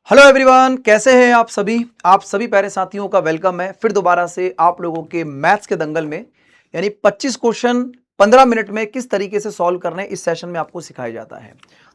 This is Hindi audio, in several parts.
हेलो एवरीवन, कैसे हैं आप सभी प्यारे साथियों का वेलकम है फिर दोबारा से आप लोगों के मैथ्स के दंगल में। यानी 25 क्वेश्चन 15 मिनट में किस तरीके से सॉल्व करने इस सेशन में आपको सिखाया जाता है।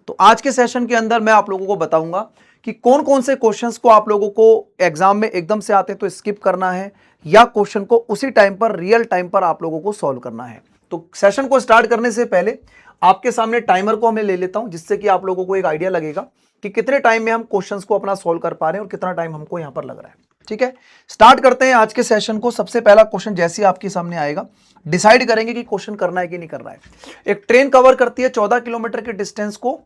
तो आज के सेशन के अंदर मैं आप लोगों को बताऊंगा कि कौन कौन से क्वेश्चंस को आप लोगों को एग्जाम में एकदम से आते हैं तो स्किप करना है, या क्वेश्चन को उसी टाइम पर रियल टाइम पर आप लोगों को सॉल्व करना है। तो सेशन को स्टार्ट करने से पहले आपके सामने टाइमर को मैं ले लेता हूं, जिससे कि आप लोगों को एक आइडिया लगेगा कि कितने टाइम में हम क्वेश्चंस को अपना सॉल्व कर पा रहे हैं और कितना टाइम हमको यहां पर लग रहा है। ठीक है, स्टार्ट करते हैं आज के सेशन को। सबसे पहला क्वेश्चन जैसे ही आपके सामने आएगा डिसाइड करेंगे कि क्वेश्चन करना है कि नहीं करना है। एक ट्रेन कवर करती है 14 किलोमीटर के डिस्टेंस को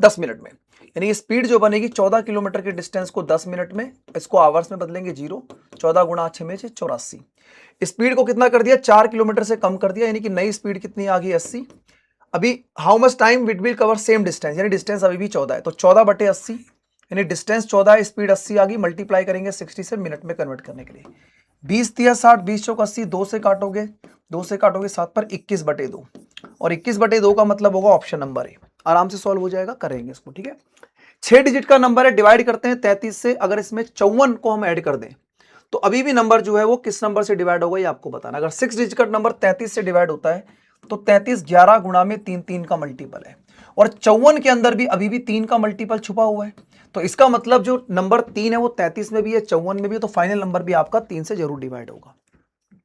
10 मिनट में, यानी स्पीड जो बनेगी 14 किलोमीटर के डिस्टेंस को 10 मिनट में, इसको आवर्स में बदलेंगे 0, 14 गुणा 6 में 84। स्पीड को कितना कर दिया, 4 किलोमीटर से कम कर दिया, यानी कि नई स्पीड कितनी आ गई 80। अभी how much time it will cover same distance, यानी डिस्टेंस अभी भी 14 है, तो 14 बटे 80, यानी डिस्टेंस 14 है, स्पीड 80 आ गई। मल्टीप्लाई करेंगे 60 से मिनट में कन्वर्ट करने के लिए। 20 तिया 60, 20 चौक 80, 2 से काटोगे 7 पर 21 बटे 2, और 21 बटे 2 का मतलब होगा ऑप्शन नंबर ए। आराम से सॉल्व हो जाएगा, करेंगे इसको। ठीक है, 6 डिजिट का नंबर है, डिवाइड करते हैं 33 से। अगर इसमें 54 को हम ऐड कर दें तो अभी भी नंबर जो है वो किस नंबर से डिवाइड होगा ये आपको बताना। अगर 6 डिजिट का नंबर 33 से डिवाइड होता है तो 33 11 गुणा में 3 3 का मल्टीपल है, और 54 के अंदर भी अभी भी 3 का मल्टीपल छुपा हुआ है। तो इसका मतलब जो नंबर 3 है वो 33 में भी है, 54 में भी है, तो फाइनल नंबर भी आपका 3 से जरूर डिवाइड होगा।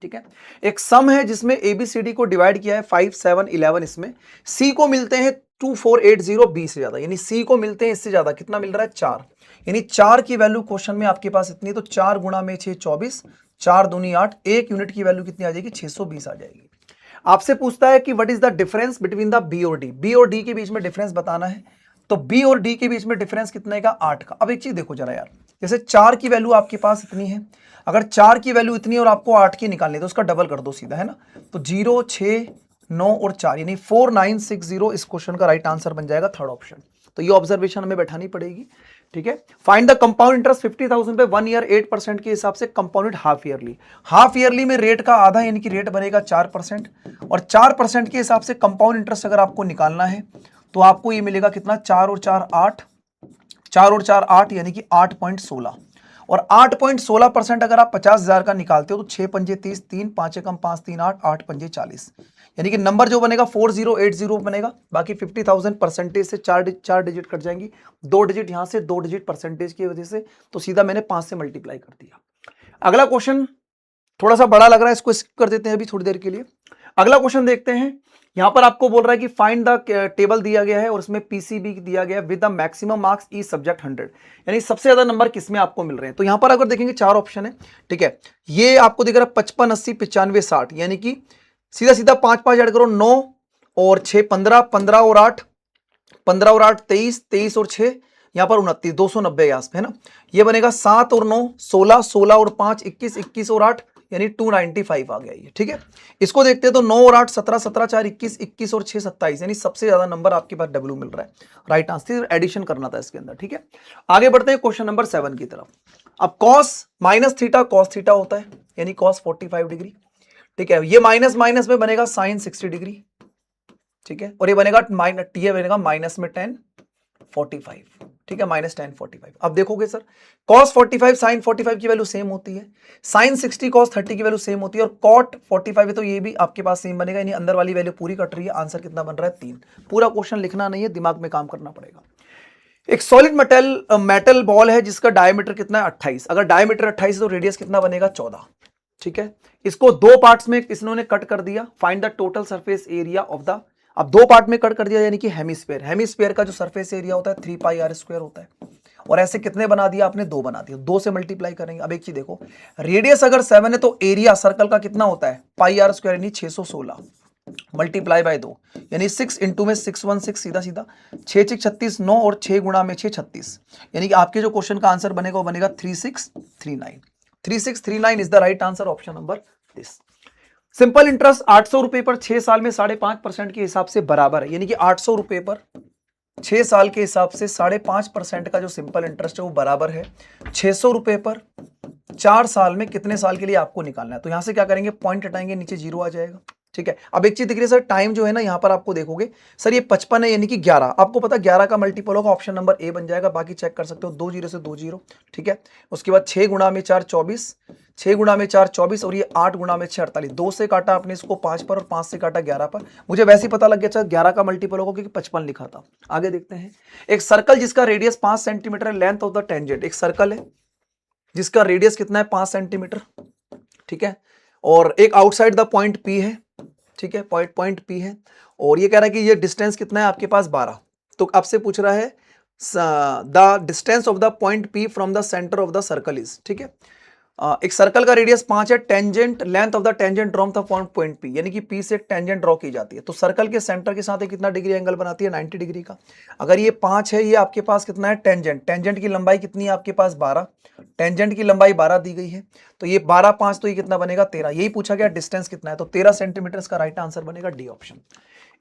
ठीक है, एक सम है जिसमें एबीसीडी को डिवाइड किया है 5 7 11, इसमें सी को मिलते हैं 2 4 8 0 बी से ज्यादा, यानी सी को मिलते हैं इससे ज्यादा, कितना मिल रहा है 4, यानी 4 की वैल्यू क्वेश्चन में आपके पास इतनी, तो 4 गुणा में 6 24, 4 दूनी 8, एक यूनिट की वैल्यू कितनी आ जाएगी 620 आ जाएगी। आपसे पूछता है कि what is the difference between the B और डी, बी और डी के बीच में डिफरेंस बताना है। तो बी और डी के बीच में डिफरेंस कितने का, 8 का। अब एक चीज देखो जरा यार, जैसे 4 की वैल्यू आपके पास इतनी है, अगर 4 की वैल्यू इतनी और आपको 8 की निकालनी है तो उसका डबल कर दो सीधा, है ना। तो 0 6 9 और 4, यानी 4960 इस क्वेश्चन का राइट आंसर बन जाएगा, थर्ड ऑप्शन। तो ये ऑब्जर्वेशन हमें बैठानी पड़ेगी। ठीक है, फाइंड द कंपाउंड इंटरेस्ट 50,000 पे 1 ईयर 8% के हिसाब से compounded half yearly. Half yearly में रेट का आधा, यानी कि रेट बनेगा 4%, और 4% के हिसाब से कंपाउंड इंटरेस्ट अगर आपको निकालना है तो आपको ये मिलेगा कितना, 4 और 4 8, 4 और 4 8, यानी कि 8.16, और 8.16% अगर आप 50,000 का निकालते हो तो 6 पंजे 30, 3 5 एकम 5 3 8, 8 पंजे 40, यानी कि नंबर जो बनेगा 4080 बनेगा। बाकी 50,000 परसेंटेज से चार डिजिट कट जाएंगी, 2 डिजिट यहां से, 2 डिजिट परसेंटेज की वजह से, तो सीधा मैंने 5 से मल्टीप्लाई कर दिया। अगला क्वेश्चन थोड़ा सा बड़ा लग रहा है, इसको स्किप कर देते हैं अभी थोड़ी देर के लिए। अगला क्वेश्चन देखते हैं। यहां पर आपको बोल रहा है कि फाइंड द टेबल दिया गया है और उसमें पीसीबी दिया गया है with the maximum marks E subject 100, यानी सबसे ज्यादा नंबर किसमें आपको मिल रहे हैं। तो यहां पर अगर देखेंगे 4 ऑप्शन है। ठीक है, ये आपको दिख रहा है 55 80 95 60, यानी कि सीधा सीधा 5 5 ऐड करो, 9 और 6 15, 15 और 8, 15 और 8 23, 23 और 6 यहां पर 29, 290 के आसपास, है ना। ये बनेगा 7 और 9 16, 16 और 5 21, 21 और 8, यानी 295 आ गया ये। ठीक है, इसको देखते हैं तो 9 और 8 17, 17 4 21, 21 और 6 27, यानी सबसे ज्यादा नंबर आपके पास डब्ल्यू मिल रहा है। राइट आंसर एडिशन करना था इसके अंदर। ठीक है, आगे बढ़ते हैं क्वेश्चन नंबर 7 की तरफ। अब cos minus theta cos theta होता है, यानी कॉस 45 डिग्री। ठीक है, ये माइनस माइनस में बनेगा साइन 60 डिग्री। ठीक है, और ये बनेगा ये बनेगा माइनस में 10 45। ठीक है, माइनस 10 45। अब देखोगे सर, cos 45 साइन 45 की वैल्यू सेम होती है, साइन 60 cos 30 की वैल्यू सेम होती है, और cot 45 है तो ये भी आपके पास सेम बनेगा, यानी अंदर वाली वैल्यू पूरी कट रही है। आंसर कितना बन रहा है 3। पूरा क्वेश्चन लिखना नहीं है, दिमाग में काम करना पड़ेगा। एक सॉलिड मेटल बॉल है जिसका डायमीटर कितना है 28, अगर डायमीटर 28 है तो रेडियस कितना बनेगा 14। ठीक है, इसको दो पार्ट्स में इन्होंने कट कर दिया। Find the total surface area of the, अब दो पार्ट में कट कर दिया, यानी कि हेमिस्फीयर, हेमिस्फीयर का जो सरफेस एरिया होता है 3 पाई आर स्क्वायर होता है, और ऐसे कितने बना दिया आपने, 2 बना दिया, 2 से मल्टीप्लाई करेंगे। अब एक चीज देखो, रेडियस अगर 7 है तो एरिया सर्कल का कितना होता है, पाई आर स्क्वायर, यानी 616 मल्टीप्लाई बाय 2, यानी 6 इंटू में 616, सीधा सीधा 6 6 36 9, और 6 गुणा में 6 36, यानी कि आपके जो क्वेश्चन का आंसर बनेगा वो बनेगा 3639। 3639 is the right answer, option number this. Simple interest 800 रुपए पर 6 साल में 5.5% के हिसाब से बराबर है, यानी कि 800 रुपए पर 6 साल के हिसाब से 5.5% का जो सिंपल इंटरेस्ट है वो बराबर है 600 रुपए पर 4 साल में कितने साल के लिए आपको निकालना है। तो यहां से क्या करेंगे, पॉइंट हटाएंगे, नीचे जीरो आ जाएगा, ठीक है। अब एक चीज दिख रही है सर, टाइम जो है ना यहाँ पर आपको देखोगे सर ये 55 है यानी कि 11, आपको पता 11 का मल्टीपल होगा, ऑप्शन नंबर ए बन जाएगा, बाकी चेक कर सकते हो 2 जीरो से 2 जीरो। ठीक है, उसके बाद 6 गुणा में 4 24, 6 गुणा में 4 24 और ये 8 गुणा में 6 48, 2 से काटा आपने इसको 5 पर और 5 से काटा 11 पर, मुझे वैसे ही पता लग गया 11 का मल्टीपल होगा क्योंकि 55 लिखा था। आगे देखते हैं, एक सर्कल जिसका रेडियस 5 सेंटीमीटर है, लेंथ ऑफ द टेंजेंट, एक सर्कल है जिसका रेडियस कितना है 5 सेंटीमीटर। ठीक है, और एक आउटसाइड द पॉइंट पी है। ठीक है, पॉइंट पी है और ये कह रहा है कि ये डिस्टेंस कितना है आपके पास 12। तो आपसे पूछ रहा है the distance of the point P from the centre of the circle is. ठीक है, एक सर्कल का रेडियस 5 है, tangent length of the tangent draw the point P, यानी कि पी से एक टेंजेंट ड्रॉ की जाती है, तो सर्कल के सेंटर के साथ कितना डिग्री एंगल बनाती है 90 डिग्री का। अगर ये 5 है, ये आपके पास कितना है टेंजेंट, टेंजेंट की लंबाई कितनी है आपके पास 12, टेंजेंट की लंबाई 12 दी गई है, तो ये 12 5 तो ये कितना बनेगा 13, यही पूछा गया डिस्टेंस कितना है, तो 13 सेंटीमीटर का राइट आंसर बनेगा डी ऑप्शन।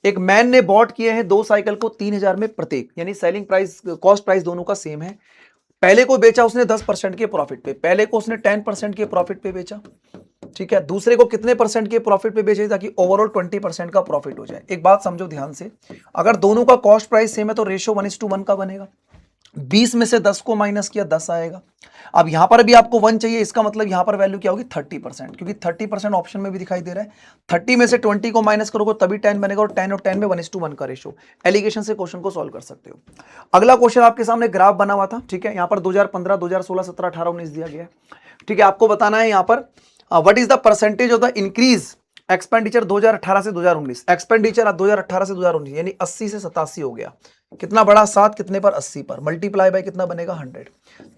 एक मैन ने बॉट किए हैं 2 साइकिल को 3000 में प्रत्येक, यानी सेलिंग प्राइस कॉस्ट प्राइस दोनों का सेम है। पहले को बेचा उसने 10% के प्रॉफिट पे, पहले को उसने 10% के प्रॉफिट पे बेचा। ठीक है, दूसरे को कितने परसेंट के प्रॉफिट पे बेचे ताकि ओवरऑल 20% का प्रॉफिट हो जाए। एक बात समझो ध्यान से, अगर दोनों का कॉस्ट प्राइस सेम है तो रेशियो 1:1 का बनेगा, 20 में से 10 को माइनस किया 10 आएगा। अब यहां पर भी आपको 1 चाहिए, इसका मतलब यहां पर वैल्यू क्या होगी 30%, क्योंकि 30% ऑप्शन में भी दिखाई दे रहा है। 30 में से 20 को माइनस करोगे तभी 10 बनेगा, और 10 और 10 में 1:1 का रेशियो। एलिगेशन से क्वेश्चन को सॉल्व कर सकते हो। अगला क्वेश्चन आपके सामने ग्राफ बना हुआ था। ठीक है, यहां पर 2015 2016 17 18 19 दिया गया है। ठीक है, आपको बताना है यहां पर what is the percentage of the increase expenditure 2018 से 2019, एक्सपेंडिचर 2018 से 2019 यानी 80 से 87 हो गया, कितना बड़ा 7 कितने पर 80 पर, मल्टीप्लाई बाय कितना बनेगा 100,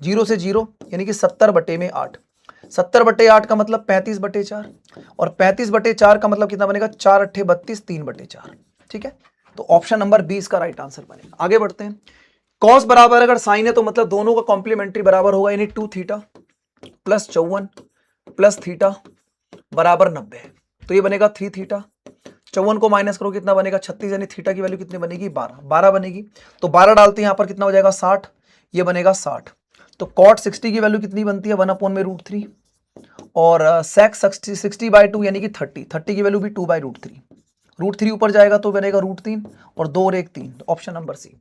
0 से 0 यानी कि 70 बटे में 8, 70 बटे 8 का मतलब 35 बटे 4, और 35 बटे 4 का मतलब कितना बनेगा 4 अट्ठे 32 3 बटे 4। ठीक है, तो ऑप्शन नंबर 20 का राइट आंसर बनेगा। आगे बढ़ते हैं, कॉस बराबर अगर साइन है तो मतलब दोनों का कॉम्प्लीमेंट्री बराबर होगा, यानी 2 थीटा प्लस 54 प्लस थीटा बराबर 90, तो ये बनेगा 3 थीटा, 54 को माइनस करो कितना बनेगा 36, यानी थीटा की वैल्यू कितनी बनेगी 12 बनेगी, तो 12 डालते हैं यहाँ पर कितना हो जाएगा 60, ये बनेगा 60, तो कॉट 60 की वैल्यू कितनी बनती है 1/√3, और सेक 60/2 यानी कि 30 की वैल्यू भी 2/√3, √3 ऊपर जाएगा तो बनेगा √3 और 2 और 1 3, तो option number C.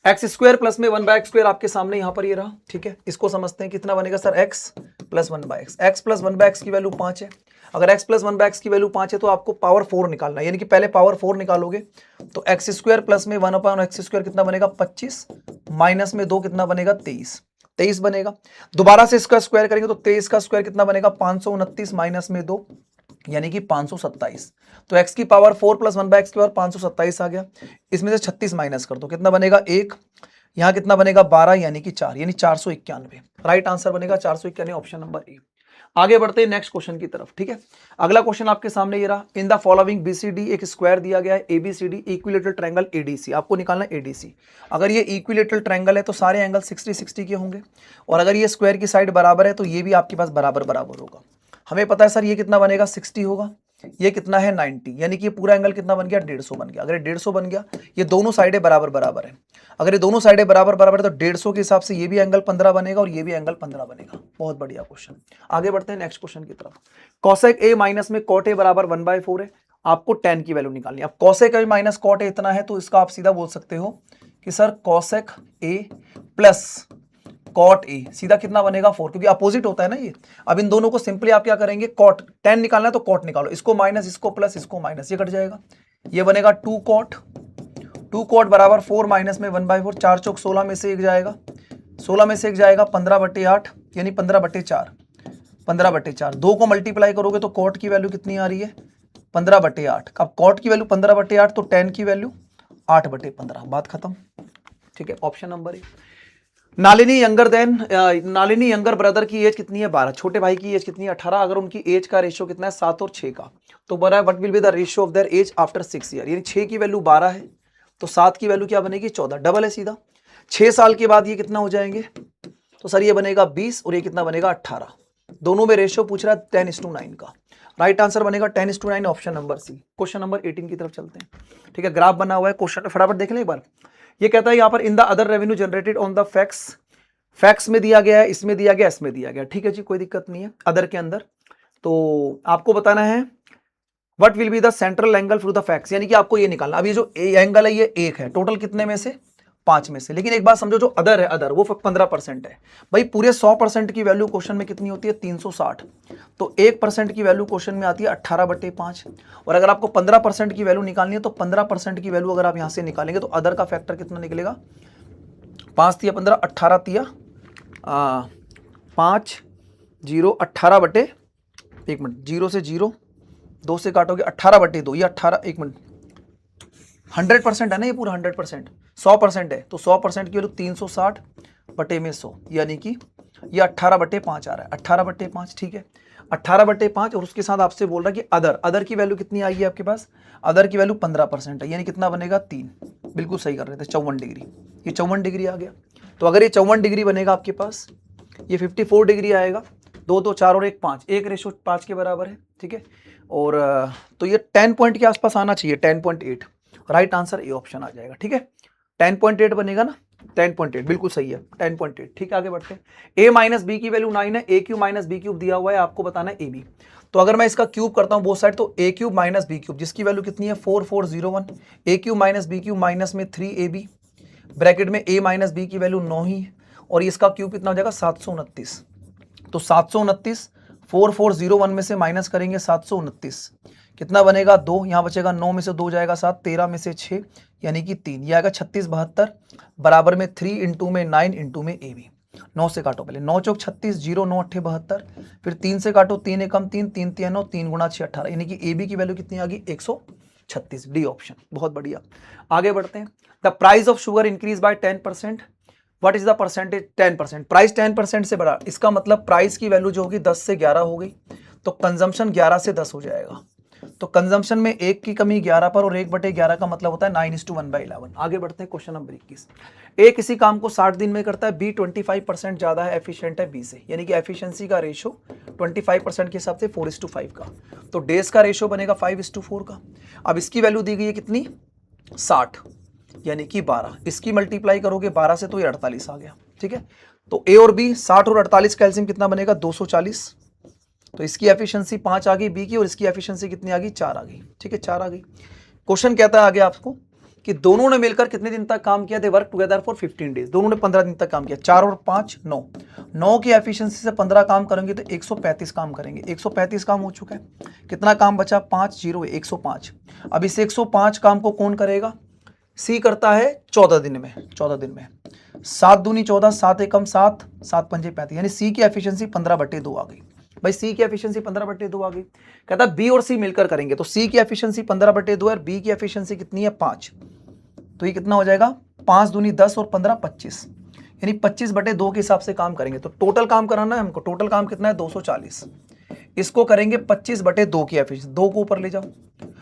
X square plus में 1/x² आपके सामने यहां पर ये रहा। ठीक है, इसको समझते हैं कितना बनेगा sir x plus 1/x, x plus 1/x की वैल्यू 5 है, अगर x प्लस 1/x की वैल्यू 5 है तो आपको पावर 4 निकालना है, यानी कि पहले पावर 4 निकालोगे तो x² प्लस में 1/x² कितना बनेगा 25, माइनस में 2 कितना बनेगा 23 बनेगा, दोबारा से इसका स्क्वायर करेंगे तो 23 का स्क्वायर कितना बनेगा 529 माइनस में 2 यानी कि 527, तो x की पावर 4 प्लस 1/x की पावर 527 आ गया, इसमें से 36 माइनस कर दो कितना बनेगा 1, यहाँ कितना बनेगा 12 यानी कि 4, यानी 491, राइट आंसर बनेगा 491, ऑप्शन नंबर ए। आगे बढ़ते हैं नेक्स्ट क्वेश्चन की तरफ। ठीक है, अगला क्वेश्चन आपके सामने ये रहा, इन द फॉलोइंग बीसीडी एक स्क्वायर दिया गया है, एबीसीडी इक्विलेटरल ट्रायंगल एडीसी, आपको निकालना है एडीसी। अगर ये इक्विलेटरल ट्रायंगल है तो सारे एंगल 60 60 के होंगे, और अगर ये स्क्वायर की साइड बराबर है तो ये भी आपके पास बराबर बराबर होगा। हमें पता है सर ये कितना बनेगा 60 होगा, ये कितना है 90, यानी कि ये पूरा एंगल कितना बन गया 150 बन गया। अगर ये 150 बन गया, ये दोनों साइडें बराबर बराबर है, अगर ये दोनों साइडें बराबर बराबर है तो 150 के हिसाब से ये भी एंगल 15 बनेगा और ये भी एंगल 15 बनेगा। बहुत बढ़िया क्वेश्चन। आगे बढ़ते हैं नेक्स्ट क्वेश्चन की तरफ। कॉसेक ए माइनस में कॉट ए बराबर 1/4 है, आपको tan की वैल्यू निकालनी है। अब cosec A minus cot A इतना है तो इसका आप सीधा बोल सकते हो कि sir cosec A plus cot A सीधा कितना बनेगा 4, क्योंकि अपोजिट होता है ना ये। अब इन दोनों को सिंपली आप क्या करेंगे, कॉट tan निकालना है तो कॉट निकालो, इसको माइनस इसको प्लस इसको माइनस, ये कट जाएगा, ये बनेगा 2 कॉट बराबर 4 माइनस में 1/4, 4 चौक 16 में से 1 जाएगा, 16 में से 1 जाएगा 15/8 यानी 15/4, 15/4, 2 को मल्टीप्लाई करोगे तो कॉट की वैल्यू कितनी आ रही है 15/8। अब कॉट की वैल्यू 15/8 तो tan की वैल्यू 8/15, बात खत्म। ठीक है, option number A. Nalini younger brother की एज कितनी है 12, छोटे भाई की एज कितनी है 18, अगर उनकी एज का रेशियो कितना है 7 और 6 का, तो बोला है what will be the ratio of their age after 6 year, यानी 6 की वैल्यू 12 है तो 7 की वैल्यू क्या बनेगी 14, डबल है सीधा। 6 साल के बाद ये कितना हो जाएंगे, तो सर ये बनेगा 20 और ये कितना बनेगा 18, दोनों में रेशियो पूछ रहा है 10:9 का, राइट आंसर बनेगा 10:9, option number C. Question number 18 की तरफ चलते हैं। ठीक है, ग्राफ बना हुआ है, क्वेश्चन फटाफट देख लें एक बार। ये कहता है यहाँ पर in the other revenue generated on the fax में दिया गया है, इसमें दिया गया, इसमें दिया गया। ठीक है जी, कोई दिक्कत नहीं है। अदर के अंदर तो आपको बताना है what will be the central angle through the facts, यानी कि आपको ये निकालना। अब ये जो एंगल है ये एक है, टोटल कितने में से 5 में से। लेकिन एक बात समझो, जो अदर है, अदर वो 15% है। भाई पूरे 100% की वैल्यू क्वेश्चन में कितनी होती है 360, तो 1% की वैल्यू क्वेश्चन में आती है 18/5। और अगर आपको 15% की वैल्यू निकालनी है तो 15% की वैल्यू अगर आप यहां से निकालेंगे तो अदर का फैक्टर कितना निकलेगा, 5 तिया 15, 18 तिया 5, 0 18/, एक मिनट, 0 से 0 2 से काटोगे 18/2, ये 18, एक मिनट, 100% है ना ये पूरा 100%, 100% है तो 100% की वैल्यू 360/100, यानी कि ये 18/5 आ रहा है, 18/5, ठीक है 18/5। और उसके साथ आपसे बोल रहा है कि अदर की वैल्यू कितनी आएगी आपके पास, अदर की वैल्यू 15% है, यानी कितना बनेगा 3, बिल्कुल सही कर रहे थे 54 डिग्री, ये 54 डिग्री आ गया। तो अगर ये 54 डिग्री बनेगा आपके पास, ये 54 डिग्री आएगा, 2 2 4 और 1 5, 1:5 के बराबर है, ठीक है। और तो ये 10 पॉइंट के आसपास आना चाहिए, 10.8, राइट आंसर ए ऑप्शन आ जाएगा, ठीक है। 10.8 बनेगा ना, 10.8 बिल्कुल सही है, 10.8, ठीक है। आगे बढ़ते हैं, a माइनस बी की वैल्यू 9 है, a cube minus B cube दिया हुआ है, आपको बताना है ए बी। तो अगर मैं इसका क्यूब करता हूं बोथ साइड, तो a cube minus B cube, जिसकी वैल्यू कितनी है 4401, a cube minus B cube minus में 3ab, ब्रैकेट में a माइनस बी की वैल्यू 9 ही है, और इसका क्यूब कितना हो जाएगा 729। तो 729 4401 में से माइनस करेंगे 729, कितना बनेगा 2, यहां बचेगा 9 में से 2 जाएगा 7, 13 में से 6 यानी कि 3, यह आएगा 3672 बराबर में 3 इंटू में 9 इंटू में ए बी। 9 से काटो पहले, 9 चौक 36, 0 9 8 72, फिर 3 से काटो, 3 एकम 3, 3 3 9, 3 गुणा 6 18, यानी कि ए बी की वैल्यू कितनी आ गई 136, डी ऑप्शन, बहुत बढ़िया। आगे बढ़ते हैं, the price of sugar increase by 10%, what is the percentage 10%, price 10% से बढ़ा, इसका मतलब प्राइस की वैल्यू जो होगी 10 से 11 हो गई, तो कंजम्पशन 11 से 10 हो जाएगा। तो कंजम्पशन में 1 की कमी 11 पर, और 1/11 का मतलब होता है 9:1/11। आगे बढ़ते हैं, क्वेश्चन नंबर 21, ए किसी काम को 60 दिन में करता है, बी 25% ज्यादा है एफिशिएंट है बी से, यानी कि एफिशिएंसी का रेशो 25% के हिसाब से 4:5 का, तो डेज का रेशो बनेगा 5:4 का। अब इसकी वैल्यू दी गई है कितनी 60, यानी कि 12, इसकी मल्टीप्लाई करोगे 12 से तो ये 48 आ गया, ठीक है। तो ए और बी 60 और 48 का एलसीएम कितना बनेगा 240, तो इसकी एफिशिएंसी 5 आ गई बी की, और इसकी एफिशिएंसी कितनी आ गई 4 आ गई, ठीक है 4 आ गई। क्वेश्चन कहता है आगे आपको कि दोनों ने मिलकर कितने दिन तक काम किया, they work together for 15 days, दोनों ने 15 दिन तक काम किया, 4 और 5 9, 9 की एफिशिएंसी से 15 काम करेंगे तो 135 काम करेंगे, 135 काम हो चुका है, कितना काम बचा 5 0 105। अब इस 105 काम को कौन करेगा, सी करता है 14 दिन में, 14 दिन में, 7 दूनी 14, 7 एकम 7, 7 पंजे 35, यानी सी की एफिशिएंसी 15/2 आ गई। भाई सी की एफिशिएंसी 15/2 आ गई, कहता है बी और सी मिलकर करेंगे, तो सी की एफिशिएंसी 15/2 है और बी की एफिशिएंसी कितनी है 5, तो ये कितना हो जाएगा 5 दूनी 10 और 15 25, यानी 25/2 के हिसाब से काम करेंगे। तो टोटल काम कराना है हमको, टोटल काम कितना है 240, इसको करेंगे 25/2 की एफिशिएंसी, 2 को ऊपर ले जाओ,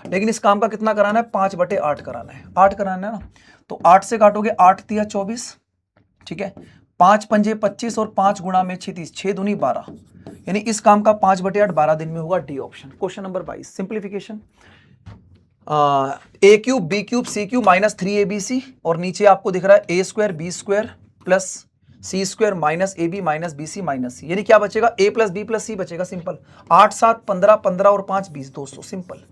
लेकिन इस काम का कितना कराना है 5/8 कराना है, 8 कराना है ना, तो 8 से काटोगे 8 तिया 24, ठीक है, 5 पंजे 25 और 5 गुणा में 6 30, 6 दूनी 12, यानी इस काम का 5/8 12 दिन में होगा, D option. Question number 22, simplification, A cube B cube C cube minus 3abc, और नीचे आपको दिख रहा है a² b² plus c² minus ab minus bc minus c, यानी क्या बचेगा a plus b plus c बचेगा, सिंपल, 8 7 15, 15 और 5 20, 200, सिंपल,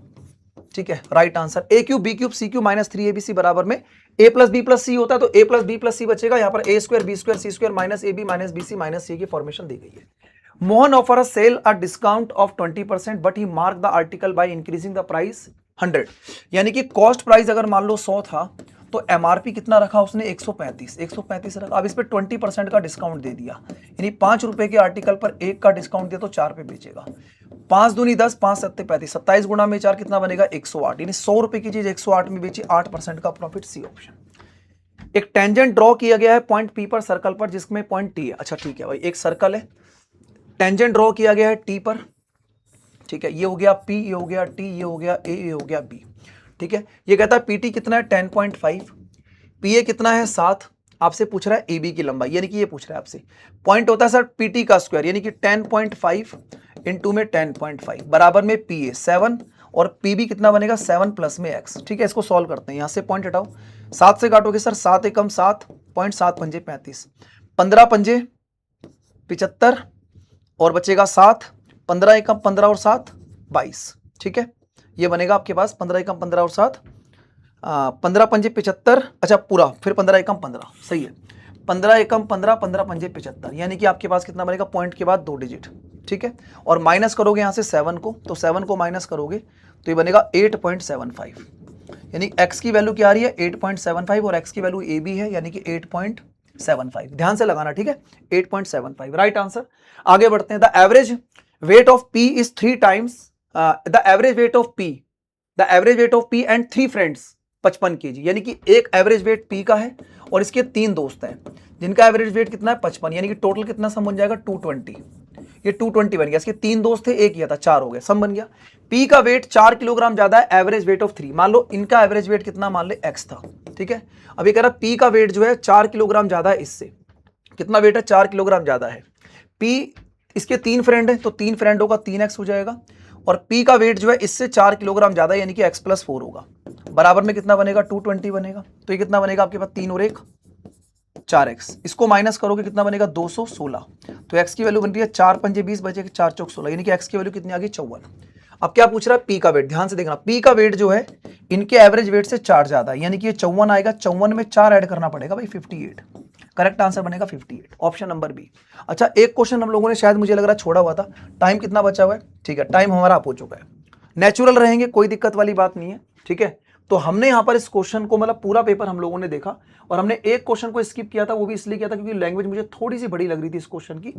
ठीक है, right answer. A cube B cube C cube minus 3abc बराबर में a plus B plus C होता है, तो a plus B plus C बचेगा, यहाँ पर a² b² c² minus ab minus bc minus c की फॉर्मेशन दी गई है। Mohan offer a sale a discount of 20%, but he mark the article by increasing the price 100, यानी कि कॉस्ट प्राइस अगर मान लो 100 था तो एमआरपी कितना रखा उसने 135 रखा, अब इस पे 20% का डिस्काउंट दे दिया, यानी 5 रुपए के आर्टिकल पर 1 का डिस्काउंट दिया तो 4 पे बेचेगा, 5 दूनी 10, 5 सत्ते 35, 27 गुणा में 4 कितना बनेगा 108, यानी 100 रुपए की चीज 108 में बेची, 8% का प्रॉफिट, सी ऑप्शन। एक टेंजेंट ड्रॉ किया गया है पॉइंट पी पर सर्कल पर जिसमें पॉइंट टी है, अच्छा ठीक है भाई, एक सर्कल है, टेंजेंट ड्रॉ किया गया है टी पर, ठीक है, ये हो गया P, ये हो गया T, ये हो गया A, ये हो गया B, ठीक है। ये कहता है PT कितना है 10.5, PA कितना है 7, आपसे पूछ रहा है AB की लंबाई, यानी कि ये पूछ रहा है आपसे, पॉइंट होता है सर PT का स्क्वायर, यानी कि 10.5 इंटू में 10.5 बराबर में PA 7, और PB कितना बनेगा 7 प्लस में x, ठीक है। इसको सॉल्व करते हैं, यहां से पॉइंट हटाओ, 7 से काटोगे सर 7 एकम 7, 7 पंजे 35, 15 पंजे 75 और बचेगा 7, 15 एकम 15 और 7 22, ठीक है, ये बनेगा आपके पास 15 एकम 15 और 7 15 पंजे 75, अच्छा पूरा, फिर 15 एकम 15, सही है, 15 एकम 15, 15 पंजे 75, यानी कि आपके पास कितना बनेगा, पॉइंट के बाद 2 डिजिट, ठीक है। और माइनस करोगे यहाँ से 7 को, तो 7 को माइनस करोगे तो ये बनेगा 8.75, यानी x की वैल्यू क्या आ रही है 8.75 और x की वैल्यू ए बी है, यानी कि 8.75, ध्यान से लगाना, ठीक है, 8.75 राइट आंसर। आगे बढ़ते हैं। The average weight of P is 3 times the average weight of P, the average weight of P and 3 friends 55 kg, यानी कि एक एवरेज वेट P का है और इसके 3 दोस्त हैं जिनका एवरेज वेट कितना है 55, यानी कि टोटल कितना सम बन जाएगा 220, ये 220 बन गया। इसके 3 दोस्त थे, एक किया था, 4 हो गए, सम बन गया। P का वेट 4 किलोग्राम ज्यादा है, एवरेज वेट ऑफ 3, मान लो इनका एवरेज वेट कितना, मान ले x था, ठीक है। अब ये कह रहा P का वेट जो है 4 किलोग्राम ज्यादा है इससे, कितना वेट है 4 किलोग्राम ज्यादा है। P इसके 3 फ्रेंड है तो 3 फ्रेंडों का 3x हो जाएगा, और P का वेट जो है इससे 4 किलोग्राम ज्यादा है, यानी कि x+4 होगा, बराबर में कितना बनेगा 220 बनेगा। तो ये कितना बनेगा आपके पास 3 और 1 4x, इसको माइनस करोगे कितना बनेगा 216, तो x की वैल्यू बन रही है 4 पंजे 20 बचे 4 चौक 16, यानी कि x की वैल्यू कितनी आ गई 54। अब क्या पूछ रहा है P का वेट, ध्यान से देखना, P का वेट जो है इनके एवरेज वेट से 4 ज्यादा है, यानी कि ये 54 आएगा, 54 में 4 ऐड करना पड़ेगा भाई 58, करेक्ट आंसर बनेगा 58, ऑप्शन नंबर बी। अच्छा एक क्वेश्चन हम लोगों ने शायद मुझे लग रहा है छोड़ा हुआ था, टाइम कितना बचा हुआ है, ठीक है, टाइम हमारा अप हो चुका है, नेचुरल रहेंगे, कोई दिक्कत वाली बात नहीं है, ठीक है। तो हमने यहाँ पर इस क्वेश्चन को, मतलब पूरा पेपर हम लोगों ने देखा, और हमने एक क्वेश्चन को स्किप किया था, वो भी इसलिए किया था क्योंकि लैंग्वेज मुझे थोड़ी सी बड़ी लग रही थी इस क्वेश्चन की।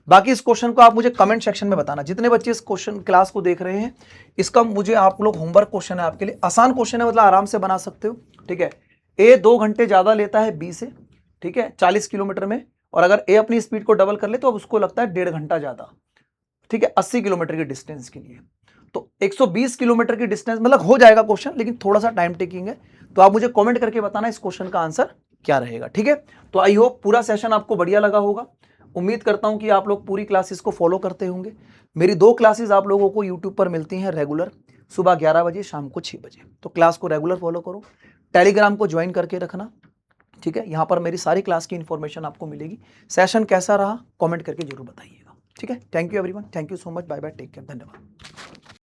बाकी इस क्वेश्चन को आप मुझे कमेंट सेक्शन में बताना, जितने बच्चे इस क्वेश्चन क्लास को देख रहे हैं, इसका मुझे आप लोग होमवर्क क्वेश्चन है आपके लिए, आसान क्वेश्चन है, मतलब आराम से बना सकते हो, ठीक है। ए 2 घंटे ज्यादा लेता है बी से, ठीक है, 40 किलोमीटर में, और अगर ए अपनी स्पीड को डबल कर ले तो अब उसको लगता है 1.5 घंटा ज्यादा, ठीक है, 80 किलोमीटर की डिस्टेंस के लिए। तो 120 किलोमीटर की डिस्टेंस, मतलब हो जाएगा क्वेश्चन, लेकिन थोड़ा सा टाइम टेकिंग है, तो आप मुझे कमेंट करके बताना इस क्वेश्चन का आंसर क्या रहेगा, ठीक है। तो आई होप पूरा सेशन आपको बढ़िया लगा होगा, उम्मीद करता हूं कि आप लोग पूरी क्लासेस को फॉलो करते होंगे। मेरी 2 क्लासेस आप लोगों को यूट्यूब पर मिलती हैं रेगुलर, सुबह 11 बजे, शाम को 6 बजे, तो क्लास को रेगुलर फॉलो करो, टेलीग्राम को ज्वाइन करके रखना, ठीक है, यहाँ पर मेरी सारी क्लास की इंफॉर्मेशन आपको मिलेगी। सेशन कैसा रहा कमेंट करके जरूर बताइएगा, ठीक है। Thank you everyone, thank you so much, bye bye, take care, धन्यवाद।